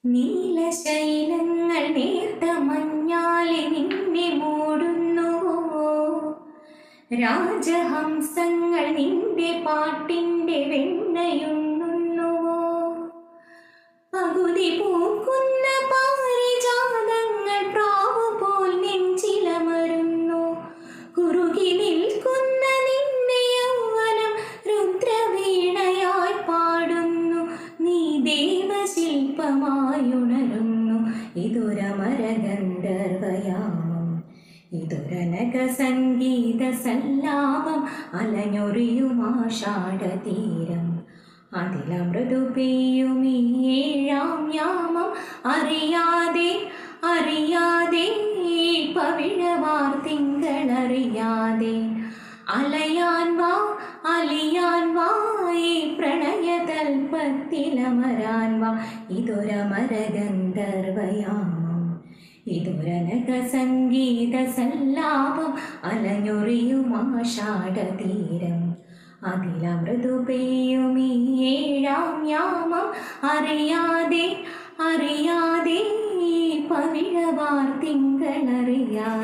നീലശൈലങ്ങൾ നേർത്ത മഞ്ഞാലെ നിന്നെ മൂടുന്നുവോ, രാജഹംസങ്ങൾ നിന്റെ പാട്ടിന്റെ വെണ്ണയുണ്ണുന്നുവോ, പകുതി പൂക്കുന്ന പാരിജാതങ്ങൾ പ്രാവ് പോൽ നെഞ്ചിലമരുന്നു, കുറുകി നിൽക്കുന്ന നിന്നെ യൗവനം രുദ്രവീണയായി പാടുന്നു, നീ ദേവശില്പമായുണരുന്നു. ഇതൊരമരഗന്ധർവയാമം, ഇതൊരനക സംഗീത സല്ലാപം, അലഞ്ഞൊറിയുമാഷാഢതീരം, അതിലമൃദു പെയ്യും ഈ ഏഴാം യാമം. അറിയാതെ അറിയാതെ പവിഴവാർ തിങ്കളറിയാതെ, അലയാൻ വാ അലിയാൻ വാ ഈ പ്രണയതൽപ്പത്തിലമരാൻ വാ. ഇതൊരമരഗന്ധർവയാമം, ഇതൊരനക സംഗീത സല്ലാപം, അലഞ്ഞൊറിയുമാഷാഢതീരം, അതിലമൃദു പെയ്യും ഈ ഏഴാം യാമം. അറിയാതെ അറിയാതെ പവിഴവാർ തിങ്കളറിയാതെ.